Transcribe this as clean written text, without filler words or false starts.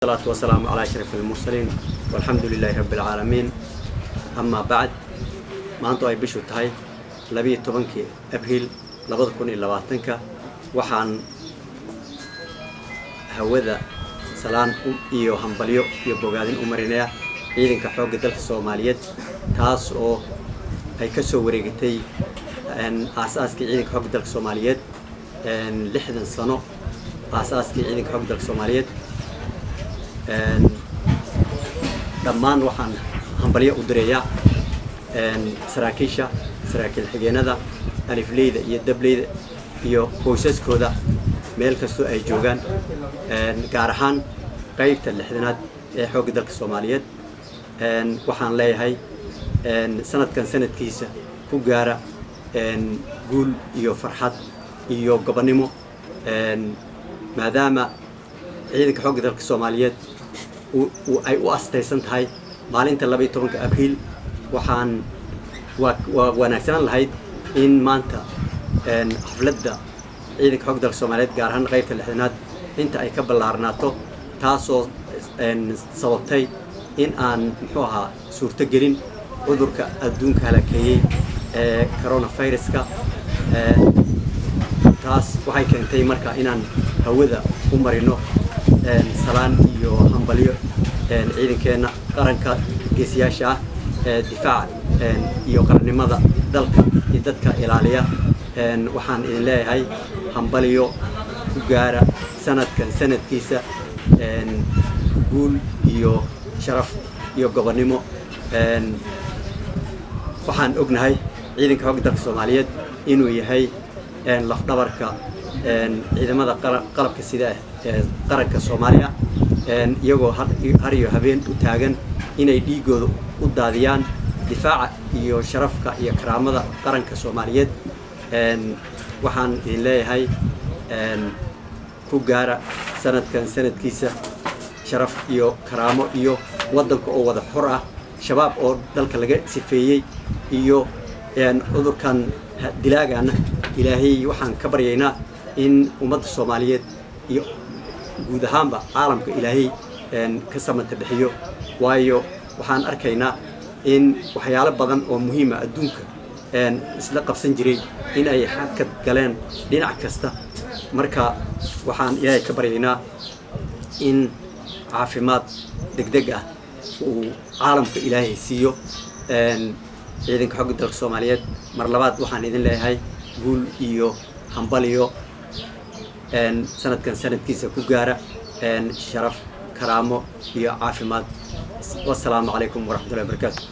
والصلاة والسلام على أشرف المرسلين والحمد لله رب العالمين. أما بعد ما أنتوا أي بشو تهاي لبي طبنك أبريل لبضكون إلا واتنك وحن هوذا سلام إيو همبليو يبوغادين أمرينيا إذن كحوق دلك الصوماليات تاس أو أي كسو وريقتي أن أساسك إذن كحوق دلك الصوماليات أن لحدا صنو أساسك إذن كحوق دلك الصوماليات dhammaan waxaan hambalyo u direeyaa saraakiisha saraakiil xigeenada alifleyda iyo dableyda iyo qoysaskooda meel kastoo ay joogaan gaar ahaan qaybta lixdanaad ee xoogga dalka Soomaaliyeed waxaan leeyahay sanadkan sanadkiisa ku gaara guul iyo farxad iyo gobonimo maadaama ciidanka xoogga dalka Soomaaliyeed ay u astaysan tahay maalinta 12 Abriil waxaan wanaagsan lahayd in maanta xafladda ciidanka xoogga dalka Soomaaliyeed gaar ahaan qaybta lixdanaad inta ay ka ballaarnaato taasoo sababtay in aan muxuu ahaa suurto gelin cudurka adduunka halakeeyay ee coronavirus-ka taas waxay keentay marka inaan hawada u marino salaan iyo hambalyo ciidankeena qaranka geesiyaasha ah difaac iyo qarannimada dalka iyo dadka ilaaliya waxaan idin leeyahay hambalyo ku gaara sanadkan sanadkiisa guul iyo sharaf iyo gobonimo waxaan ognahay ciidanka xoogga dalka Soomaaliyeed inuu yahay lafdhabarka ciidamada qalabka sida qaranka Soomaaliya iyagoo har iyo habeen u taagan inay dhiigooda u daadiyaan difaaca iyo sharafka iyo karaamada qaranka Soomaaliyeed waxaan idin leeyahay ku gaara sanadkan sanadkiisa sharaf iyo karaamo iyo wadanka oo wada xor ah shabaab oo dalka laga sifeeyay iyo cudurkan dilaagana ilaahay waxaan ka baryaynaa in ummadda Soomaaliyeed iyo guud ahaanba caalamka ilaahay ka samata bixiyo waayo waxaan arkaynaa in waxyaalo badan oo muhiim ah adduunka isla qabsan jiray in ay xadka galeen dhinac kasta marka waxaan ilaahay ka baryaynaa in caafimaad degdeg ah uu caalamka ilaahay siiyo ciidanka xoogga dalka Soomaaliyeed mar labaad waxaan idin leeyahay guul iyo hambalyo sanadkan sanadkiisa ku gaara sharaf karaamo iyo caafimaad. والسلام عليكم ورحمة الله وبركاته.